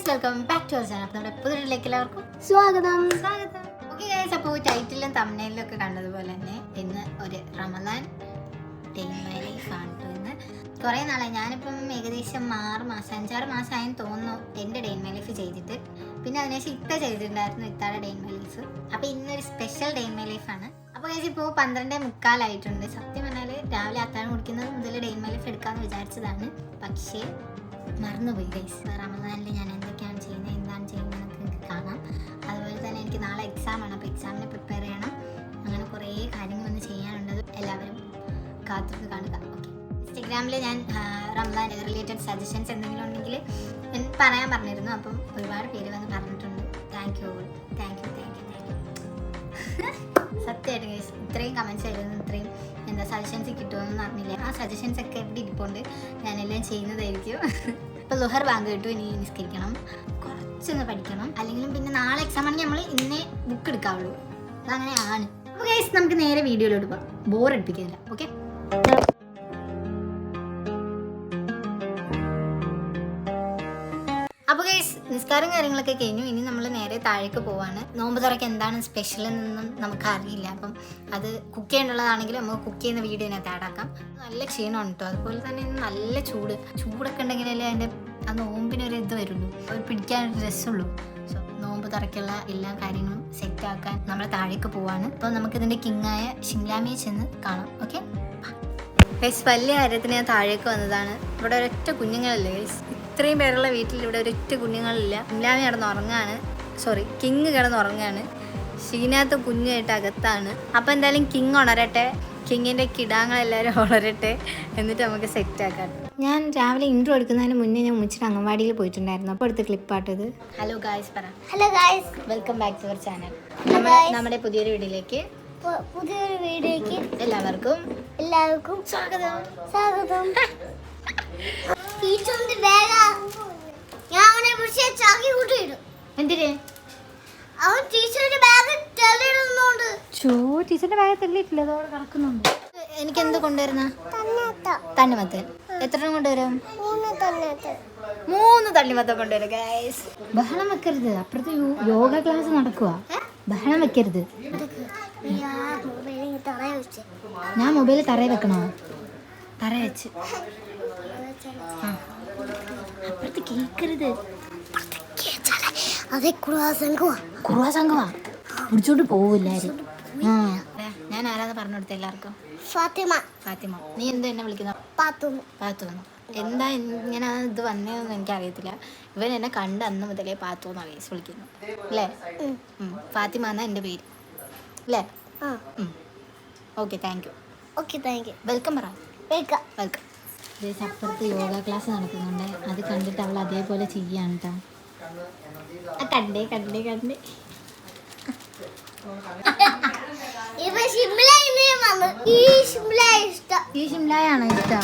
Welcome back to our channel. അപ്പോൾ നമ്മുടെ പുതിയതിലേക്ക് എല്ലാവർക്കും സ്വാഗതം. ഓക്കെ ഗൈസ്, അപ്പോൾ ടൈറ്റിലും തംബ്നെയിലും ഒക്കെ കണ്ടതുപോലെ തന്നെ ഇന്ന് ഒരു Ramadan day in my life ആണ്. ഇന്ന് കുറേ നാളായി, ഞാനിപ്പം ഏകദേശം 5-6 മാസമായെന്ന് തോന്നുന്നു എൻ്റെ ഡേ ഇൻ മൈ ലൈഫ് ചെയ്തിട്ട്. പിന്നെ അതിനുശേഷം ഇത്ത ചെയ്തിട്ടുണ്ടായിരുന്നു, ഇത്താടെ ഡേ ഇൻ മൈ ലൈഫ്. അപ്പോൾ ഇന്നൊരു സ്പെഷ്യൽ ഡേ ഇൻ മൈ ലൈഫാണ്. അപ്പോൾ ഗൈസ് ഇപ്പോൾ 12:45 സത്യം പറഞ്ഞാൽ രാവിലെ അത്താഴം കുടിക്കുന്നത് മുതൽ ഡേ ഇൻ മൈ ലൈഫ് എടുക്കാമെന്ന് വിചാരിച്ചതാണ്. പക്ഷേ മറന്നുപോയി ഗൈസ്. റമദാനിൽ ഞാൻ എന്തൊക്കെയാണ് ചെയ്യുന്നത്, എന്താണ് ചെയ്യുന്നതെന്നൊക്കെ നിങ്ങൾക്ക് കാണാം. അതുപോലെ തന്നെ എനിക്ക് നാളെ എക്സാമാണ്, അപ്പോൾ എക്സാമിനെ പ്രിപ്പയർ ചെയ്യണം. അങ്ങനെ കുറേ കാര്യങ്ങളൊന്നും ചെയ്യാനുണ്ട്. എല്ലാവരും കാത്തിരുന്ന് കാണുക. ഓക്കെ, ഇൻസ്റ്റഗ്രാമിൽ ഞാൻ റമദാൻ റിലേറ്റഡ് സജഷൻസ് എന്തെങ്കിലും ഉണ്ടെങ്കിൽ പറയാൻ പറഞ്ഞിരുന്നു. അപ്പം ഒരുപാട് പേര് വന്ന് പറഞ്ഞിട്ടുണ്ട്. Thank you. സത്യമായിട്ട് ഗൈസ്, ഇത്രയും കമൻറ്റ്സ് ആയിരുന്നു, ഇത്രയും സജഷൻസ് കിട്ടുമെന്ന് അറിഞ്ഞില്ല. ആ സജഷൻസ് ഒക്കെ എവിടെ ഇരിപ്പുണ്ട്, ഞാനെല്ലാം ചെയ്യുന്നതായിരിക്കും. ഇപ്പോൾ ലുഹർ ബാങ്ക് കിട്ടും, ഇനി നിസ്കരിക്കണം, കുറച്ചൊന്ന് പഠിക്കണം. അല്ലെങ്കിലും പിന്നെ നാളെ എക്സാം ആണെങ്കിൽ നമ്മൾ ഇന്നേ ബുക്ക് എടുക്കാവുള്ളൂ, അതങ്ങനെയാണ്. അപ്പോൾ ഗൈസ് നമുക്ക് നേരെ വീഡിയോയിലോട്ട് പോകാം, ബോർ അടിപ്പിക്കുന്നില്ല. ഓക്കെ, അപ്പോൾ ഗൈസ് നിസ്കാരം കാര്യങ്ങളൊക്കെ കഴിഞ്ഞു. ഇനി നമ്മൾ നേരെ താഴേക്ക് പോവാണ്. നോമ്പ് തുറക്ക് എന്താണ് സ്പെഷ്യൽ എന്നൊന്നും നമുക്കറിയില്ല. അപ്പം അത് കുക്ക് ചെയ്യേണ്ടതാണെങ്കിൽ നമുക്ക് കുക്ക് ചെയ്യുന്ന വീഡിയോനകത്ത് ആഡാക്കാം. നല്ല ക്ഷീണമാണ് കേട്ടോ. അതുപോലെ തന്നെ നല്ല ചൂടൊക്കെ ഉണ്ടെങ്കിലല്ലേ അതിൻ്റെ ആ നോമ്പിനൊരു ഇത് വരുള്ളൂ, ഒരു പിടിക്കാനൊരു രസമുള്ളൂ. സോ നോമ്പ് തുറക്കുള്ള എല്ലാ കാര്യങ്ങളും സെറ്റാക്കാൻ നമ്മൾ താഴേക്ക് പോവാണ്. അപ്പോൾ നമുക്കിതിൻ്റെ കിങ്ങായ ഷിംലാമിയെ ചെന്ന് കാണാം. ഓക്കെ ഗൈസ്, വലിയ കാര്യത്തിന് ഞാൻ താഴേക്ക് വന്നതാണ്. ഇവിടെ ഒരൊറ്റ കുഞ്ഞുങ്ങളല്ലേ ഗൈസ്, ഇത്രയും പേരുള്ള വീട്ടിൽ ഇവിടെ ഒരൊറ്റ കുഞ്ഞുങ്ങളില്ല. ഷിംലാമി കിങ് കിടന്നുറങ്ങാണ്. ഷീനകത്ത് കുഞ്ഞായിട്ട് അകത്താണ്. അപ്പോൾ എന്തായാലും കിങ് ഉണരട്ടെ, കിങ്ങിൻ്റെ കിടാങ്ങളെല്ലാവരും ഉണരട്ടെ, എന്നിട്ട് നമുക്ക് സെറ്റാക്കാം. ഞാൻ രാവിലെ ഇൻട്രോ എടുക്കുന്നതിന് മുന്നേ ഞാൻ ഉമ്മച്ചിട്ട് അംഗൻവാടിയിൽ പോയിട്ടുണ്ടായിരുന്നു. അപ്പോൾ എടുത്ത ക്ലിപ്പാട്ടത്. ഹലോ ഗായ്സ് പറ. Hello guys, welcome back to our channel. നമ്മുടെ പുതിയൊരു വീഡിയോയിലേക്ക് എല്ലാവർക്കും സ്വാഗതം. ടീച്ചറിന്റെ ബാഗ് ഞാൻ അവനെ പിടിച്ച് ചാക്കി കൂട്ടിയിടും. എന്തിന്? അവൻ ടീച്ചറിന്റെ ബാഗ് തെളിയിടുന്നുണ്ട്. ടീച്ചറിന്റെ ബാഗ് തെളിയിട്ടില്ല, അതോടെ കിടക്കുന്നുണ്ട്. എനിക്ക് എന്ത് കൊണ്ടുവരുന്ന? തണ്ണിമത്തൻ. എത്ര കൊണ്ടുവരും? 3 തണ്ണിമത്തൻ കൊണ്ടുവരും ഗൈസ്. ബഹളം വെക്കരുത്, അപ്പുറത്ത് യോഗ ക്ലാസ് നടക്കുക. ബഹളം വെക്കരുത്. ഞാൻ മൊബൈൽ തറയിൽ വെക്കണോ? തറ വെച്ച് അപ്പുറത്ത് കേൾക്കരുത്. അതെ, കുറുവാ സംഘമാ പിടിച്ചോണ്ട് പോവില്ലാരും. ഞാൻ ആരാന്ന് പറഞ്ഞു കൊടുത്ത എല്ലാവർക്കും? ഫാത്തിമ. നീ എന്താ എന്നെ വിളിക്കുന്ന? പാത്തു. എന്താ ഇങ്ങനെ ഇത് വന്നതെന്ന് എനിക്കറിയത്തില്ല. ഇവൻ എന്നെ കണ്ട് അന്ന് മുതലേ പാത്തു എന്നാണ് കേസ് വിളിക്കുന്നത് അല്ലേ? ഫാത്തിമ എന്നാ എൻ്റെ പേര് അല്ലേ? Okay, thank you. വെൽക്കം പറ. വെൽക്കം. അപ്പുറത്ത് യോഗ ക്ലാസ് നടക്കുന്നുണ്ട്, അത് കണ്ടിട്ട് അവൾ അതേപോലെ ചെയ്യാണ് കേട്ടോ. കണ്ടേ ഈ ഷിംലയാണോ ഇഷ്ടം?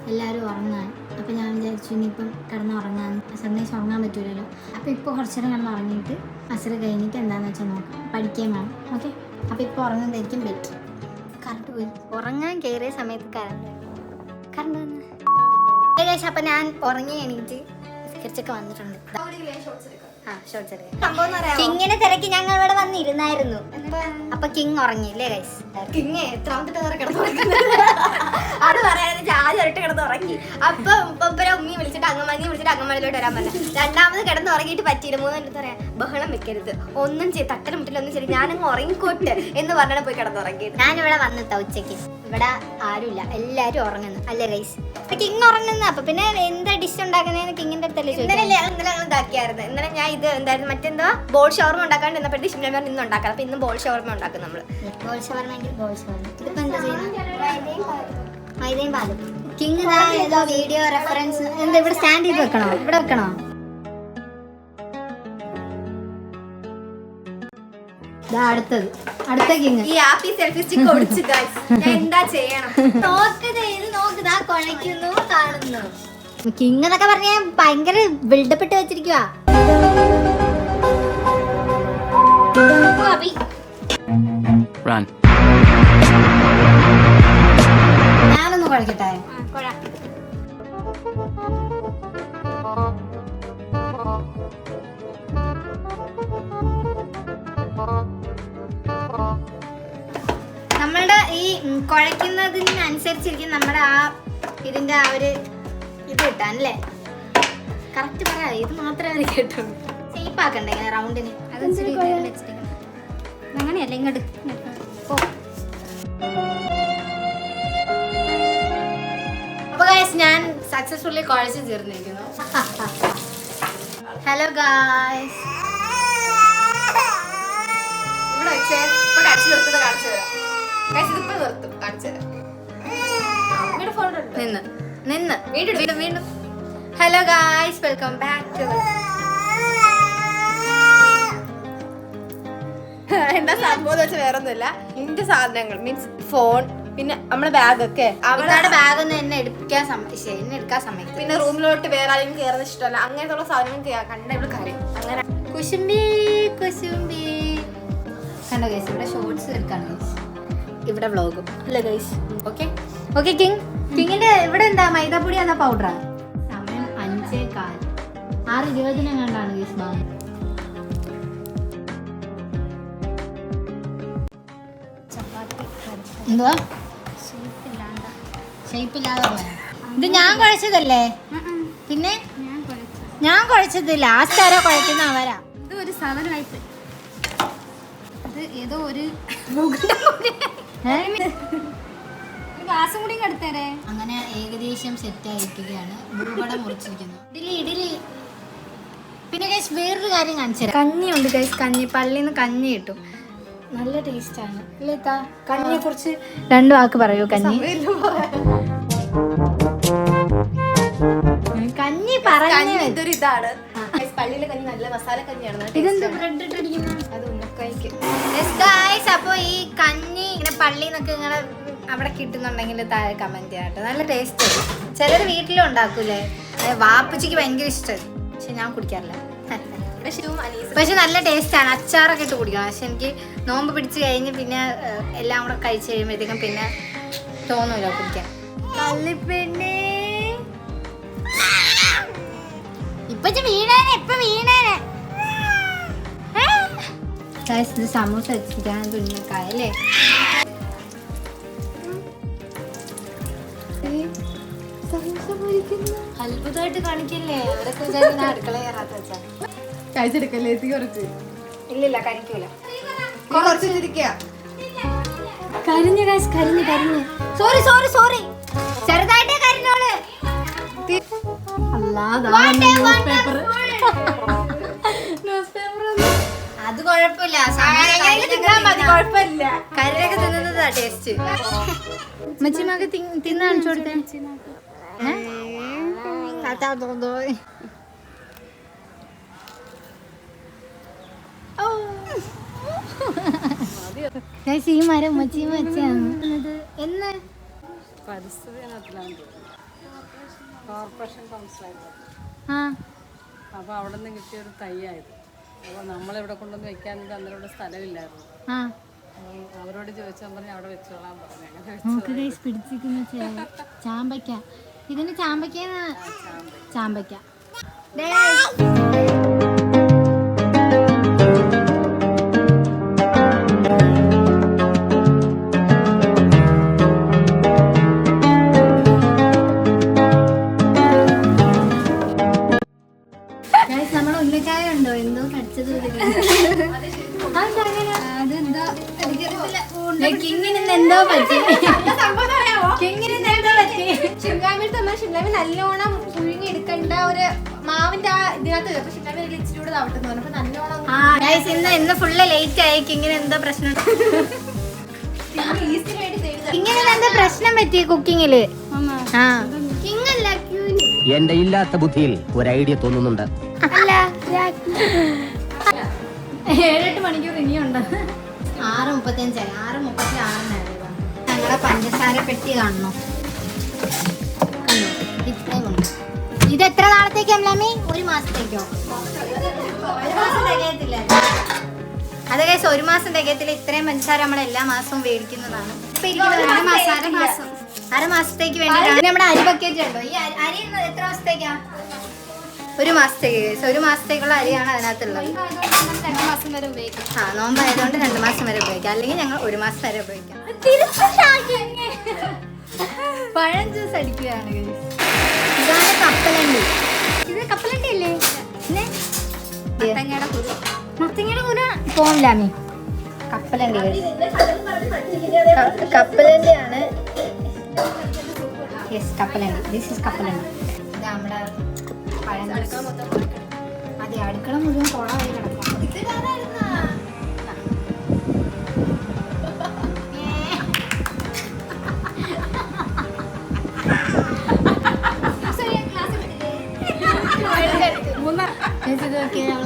എല്ലാവരും ഉറങ്ങാൻ. അപ്പം ഞാൻ വിചാരിച്ചു ഇനിയിപ്പം കിടന്നുറങ്ങാൻ, സന്ദേശം ഉറങ്ങാൻ പറ്റൂലല്ലോ. അപ്പോൾ ഇപ്പോൾ കുറച്ചു നേരം കിടന്നുറങ്ങിയിട്ട് അസറ് കഴിഞ്ഞിട്ട് എന്താണെന്ന് വെച്ചാൽ നോക്കാം, പഠിക്കുകയും വേണം. ഓക്കെ, അപ്പോൾ ഇപ്പോൾ ഉറങ്ങുന്നതായിരിക്കും ബെറ്റർ. കറണ്ട് പോയി. ഉറങ്ങാൻ കയറിയ സമയത്ത് കറണ്ട് വന്നു. ഏകദേശം അപ്പം ഞാൻ ഉറങ്ങി എണീറ്റ് തിരിച്ചൊക്കെ വന്നിട്ടുണ്ട്. കിങ്ങിനെ തിരക്കി ഞങ്ങൾ ഇവിടെ വന്നിരുന്നായിരുന്നു. അപ്പൊ കിങ് ഉറങ്ങിയില്ലേ ഗൈസ്? കിങ് എത്രാമത്തെ അത് പറയാൻ ആദ്യം കിടന്ന് ഉറങ്ങി. അപ്പൊ ഉമ്മി വിളിച്ചിട്ട് അങ്കമാലിയിലോട്ട് വരാൻ പറഞ്ഞു. രണ്ടാമത് കിടന്ന് ഉറങ്ങിയിട്ട് പറ്റിയില്ല. 3 മിനിറ്റ് പറയാം, ബഹളം വെക്കരുത്, ഒന്നും തട്ടലും മുട്ടിലൊന്നും ശരി, ഞാനങ്ങ് ഉറങ്ങിക്കോട്ടെ എന്ന് പറഞ്ഞാൽ പോയി കിടന്നുറങ്ങി. ഞാനിവിടെ വന്നിട്ടാ ഉച്ചയ്ക്ക്. ഇവിടെ ആരുമില്ല, എല്ലാരും ഉറങ്ങുന്നു അല്ലേ ഗൈസ്? അപ്പൊ കിങ് ഉറങ്ങുന്നു. അപ്പൊ പിന്നെ എന്താ ഡിഷ് ഉണ്ടാക്കുന്നതെന്ന് കിങ്ങിന്റെ അടുത്തല്ലേ ചോദിച്ചത്? ഇന്നലെ ഇതാക്കിയായിരുന്നു. ഇന്നലെ ഞാൻ ഇത് എന്തായിരുന്നു മറ്റെന്തോ ബോൾ ഷവർമ ഉണ്ടാക്കാണ്ട് ഇന്നപ്പോഴത്തെ ഷിംല ഇന്ന് ഉണ്ടാക്കാം. അപ്പൊ ഇന്ന് ബോൾ ഷവർമ ഉണ്ടാക്കും നമ്മള്. ബോൾ ഷവർമ ഇതിപ്പോ എന്താ ചെയ്യുന്നത്? മൈദയും പാലും. കിങ് ഏതോ വീഡിയോ റെഫറൻസ് എന്താ ഇവിടെ സ്റ്റാൻഡ് ചെയ്ത് വെക്കണോ? ഇവിടെ വെക്കണോ? അടുത്ത കിങ് ഈ ആപ്പി സെൽഫി സ്റ്റിക്ക് ഒടിച്ചു ഗൈസ്. ഞാൻ എന്താ ചെയ്യണം? നോക്കുതാ കൊണയ്ക്കുന്നു കാണുന്നു. കിങ് എന്നൊക്കെ പറഞ്ഞ ഭയങ്കര ബിൽഡപ്പ് ഇട്ട് വെച്ചിരിക്കുവാ. നമ്മളുടെ ഈ കുഴയ്ക്കുന്നതിനനുസരിച്ചിരിക്കും നമ്മുടെ ആ ഇതിന്റെ ആ ഒരു ഇത് കിട്ടാൻ അല്ലേ? കറക്റ്റ് പറയാം, ഇത് മാത്രമേ അത് കേട്ടുള്ളൂ. ഷേപ്പ് ആക്കണ്ടേ ഇങ്ങനെ റൗണ്ടിന്? അങ്ങനെയല്ല, ഇങ്ങോട്ട് ഓ. അപ്പൊ ഗൈസ് ഞാൻ സക്സസ്ഫുള്ളി കുഴച്ച് തീർന്നിരിക്കുന്നു. ഹലോ ഗൈസ്, ഇവിടെ വെച്ചേ ഇപ്പൊ കടിച്ചു നിർത്തുന്നത് കാണിച്ചു തരാം. ഇതിപ്പോ നിർത്തും, കാണിച്ചു തരാം. നിന്ന് വീണ്ടും. Hello guys, welcome back to എന്താ സംഭവം വെച്ചാൽ വേറൊന്നുമില്ല. ഇതിന്റെ സാധനങ്ങൾ മീൻസ് ഫോൺ, പിന്നെ നമ്മുടെ ബാഗൊക്കെ അവളുടെ ബാഗ് ഒന്നും എന്നെ എടുക്കാൻ സമ്മതിക്കും. പിന്നെ റൂമിലോട്ട് വേറെ ആരെങ്കിലും കയറുന്ന ഇഷ്ടമല്ല. അങ്ങനത്തെ സാധനങ്ങൾ കണ്ട ഇവിടെ കരയും. അങ്ങനെ കുശുംബി കണ്ടോ ഗൈസ്, ഇവിടെ ഷോർട്സ് എടുക്കാണ് ഗൈസ്, ഇവിടെ വ്ളോഗും അല്ല ഗൈസ്. ഓക്കെ കിങ്ങിന്റെ ഇവിടെ എന്താ മൈദാപ്പൊടി എന്നാ പൗഡറാ? സമയം 5:15, 6:20 കണ്ടാണ് ഗൈസ് ബാഗ്. എന്തുവാ ഷേപ്പില്ലാതെ ഇത് ഞാൻ കുഴച്ചതല്ലേ? പിന്നെ ഞാൻ കുഴച്ചത് ലാസ്റ്റ് ആരാ കുഴക്കുന്ന? അവരാ. ഇത് ഒരു സാധനമായിട്ട് അത് ഏതോ ഒരു ഗ്ലാസും കൂടി എടുത്തേരെ. അങ്ങനെ ഏകദേശം സെറ്റ് ആയിരിക്കുകയാണ്. ഉൾപ്പെടെ മുറിച്ചിരിക്കുന്നു. ഇഡലി. പിന്നെ ഗൈസ് വേറൊരു കാര്യം കാണിച്ചു തരാം. കഞ്ഞിയുണ്ട് ഗൈസ്, കഞ്ഞി. പള്ളിയിൽ നിന്ന് കഞ്ഞി കിട്ടും, നല്ല ടേസ്റ്റ് ആണ് അല്ലേ? കഞ്ഞിയെ കുറിച്ച് 2 വാക്ക് പറയൂ. കഞ്ഞി പറഞ്ഞു. ഇതൊരു ഇതാണ് പള്ളിയിലെ കഞ്ഞി, നല്ല മസാല കഞ്ഞിയാണ്. ഇതെന്ത് ബ്രെഡ് ഇട്ടിരിക്കുന്നത്? അത് ഉന്നക്കായിക്ക്. അപ്പൊ ഈ കഞ്ഞി ഇങ്ങനെ പള്ളിയിൽ നിന്നൊക്കെ ഇങ്ങനെ അവിടെ കിട്ടുന്നുണ്ടെങ്കിൽ താഴെ കമന്റ് ചെയ്യാട്ടോ. നല്ല ടേസ്റ്റ് ആണ്. ചിലർ വീട്ടിലും ഉണ്ടാക്കൂലേ? വാപ്പച്ചിക്ക് ഭയങ്കര ഇഷ്ടമായി, പക്ഷെ ഞാൻ കുടിക്കാറില്ല. പക്ഷെ നല്ല ടേസ്റ്റ് ആണ്. അച്ചാറൊക്കെ ഇട്ട് കുടിക്കണം. പക്ഷെ എനിക്ക് നോമ്പ് പിടിച്ച് കഴിഞ്ഞ് പിന്നെ എല്ലാം കൂടെ കഴിച്ച് കഴിയുമ്പോഴത്തേക്കും പിന്നെ തോന്നൂല കുടിക്കാൻ. കള്ളിപ്പെണ്ണേ വീണേനെ. ഇത് സമൂസ വെച്ചിരിക്കാൻ തുന്നക്കായല്ലേ? അത്ഭുതമായിട്ട് കാണിക്കല്ലേ? അവരൊക്കെ വിചാരിക്കുന്ന അടുക്കള കയറാത്ത വെച്ചാ കഴിച്ചെടുക്കല്ലേ? കുറച്ച് ഇല്ലില്ല, കഴിക്കൂല. കരിഞ്ഞു. സോറി ചെറുതായിട്ടേ കരിഞ്ഞോള്. അത് കുഴപ്പമില്ല, കരിയൊക്കെ തിന്നുന്നതാ ടേസ്റ്റ്. മച്ചിമാക്ക് തിന്ന് കാണിച്ചു കൊടുത്തേ. ഈ മരം മച്ചി മച്ചാണ് എന്ന് കോർപ്പറേഷൻ കൗൺസിലായിരുന്നു. അപ്പോൾ അവിടെ നിന്ന് കിട്ടിയൊരു തൈയായത്. അപ്പോൾ നമ്മളിവിടെ കൊണ്ടുവന്ന് വെക്കാനത് അന്നേരം ഇവിടെ സ്ഥലമില്ലായിരുന്നു. അവരോട് ചോദിച്ചാൽ പറഞ്ഞ് അവിടെ വെച്ചോളാൻ പറഞ്ഞു. അങ്ങനെ പിടിച്ചിരിക്കുന്ന ചാമ്പയ്ക്ക. ഇതിന് ചാമ്പയ്ക്ക. നമ്മളെ ഉന്നക്കായ ഉണ്ടോ? എന്തോ കടിച്ചത് എന്തോ പറ്റി. ഷിംലാമി നല്ലോണം പുഴുങ്ങി എടുക്കേണ്ട ഒരു മാവിന്റെ ആ ഇതിനകത്ത് ഷിംലാമി ഇച്ചിരി ആവട്ടെന്ന് പറഞ്ഞപ്പോ നല്ലോണം ഇന്ന് ഫുള്ള് ലേറ്റ് ആയി. ഇങ്ങനെ എന്താ പ്രശ്നം? ഇങ്ങനെ എന്താ പ്രശ്നം പറ്റി കുക്കിങ്ങില്? എന്റെ ഇല്ലാത്ത ബുദ്ധിയിൽ ഒരു ഐഡിയ തോന്നുന്നുണ്ട്. അല്ല 7-8 മണിക്കൂർ ഇനിയുണ്ട്. 6:35 6:36 ഞങ്ങളെ പഞ്ചസാര പെട്ടി കാണണോ? ഇത്രയും ഉണ്ട്. ഇത് എത്ര നാളത്തേക്ക് അമ്മി? 1 മാസത്തേക്കോ? 1 മാസം തികയത്തില്ല. അത് കേസ് 1 മാസം തികയത്തില്ല. ഇത്രയും പഞ്ചസാര നമ്മൾ എല്ലാ മാസവും മേടിക്കുന്നതാണ്. അര മാസത്തേക്ക് വേണ്ടിയിട്ടാണ്. നമ്മുടെ അരി ബക്കറ്റ് ഉണ്ടോ? ഈ അരി എത്ര മാസത്തേക്കാ? 1 മാസത്തേക്ക്. 1 മാസത്തേക്കുള്ള അരിയാണ് അതിനകത്തുള്ളത്. 2 മാസം മാസം വരെ ഉപയോഗിക്കാം. ആ നോമ്പായതുകൊണ്ട് 2 മാസം വരെ ഉപയോഗിക്കാം, അല്ലെങ്കിൽ ഞങ്ങൾ 1 മാസം വരെ ഉപയോഗിക്കാം. പഴം ജ്യൂസ് അടിക്കുകയാണ് guys. ഇതാണ് കപ്പലണ്ടി. ഇത് കപ്പലണ്ടി അല്ലേ? പിന്നെ മത്തങ്ങയുടെ കൂര പോകില്ലാമേ. കപ്പലണ്ടി കപ്പലണ്ടിയാണ്. യെസ് കപ്പലണ്ടി. ദിസ് ഈസ് കപ്പലണ്ടി. ഇത് നമ്മുടെ പഴം ജ്യൂസ്. അതെ അടുക്കള മുഴുവൻ കുളമായി കിടക്കാം.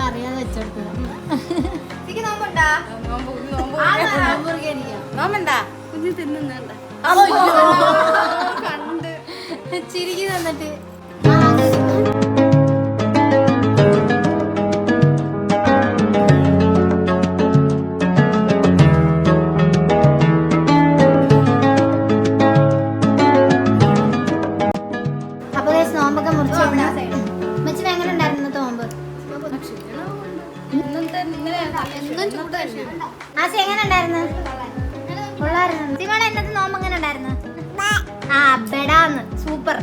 അറിയാതെ വെച്ചെടുത്തത്. കുഞ്ഞ് തിന്നുന്നുണ്ട ചിരിക്ക് തന്നിട്ട് അപ്പൊ നോമ്പൊക്കെ മുറിച്ചു. മച്ചിന് എങ്ങനെ ഉണ്ടായിരുന്നു നോമ്പ്? ആസി എങ്ങനെ ഉണ്ടായിരുന്നു? കൊള്ളായിരുന്നു. സിമോളെ ഇന്നത്തെ നോമ്പ് എങ്ങനെ ഉണ്ടായിരുന്നു? ആ ബെടാന്ന് സൂപ്പർ.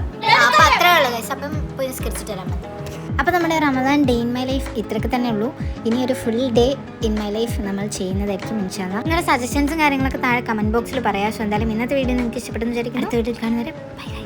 അപ്പൊ അത്രേ ഉള്ളു ഗൈസ്. അപ്പം പോയി നിസ്കരിച്ചിട്ട് വരാൻ പറ്റും. അപ്പോൾ നമ്മുടെ Ramadan day in my life ഇത്രയൊക്കെ തന്നെ ഉള്ളൂ. ഇനി ഒരു full day in my life നമ്മൾ ചെയ്യുന്നതായിരിക്കും ഇൻഷാല്ലാ. നിങ്ങളുടെ സജഷൻസും കാര്യങ്ങളൊക്കെ താഴെ കമന്റ് ബോക്സിൽ പറയാം. സോ എന്തായാലും ഇന്നത്തെ വീഡിയോ നിങ്ങൾക്ക് ഇഷ്ടപ്പെട്ടെന്ന് വിചാരിക്കുന്നു. അടുത്ത വീഡിയോ കാണുന്നവരെ ബൈ.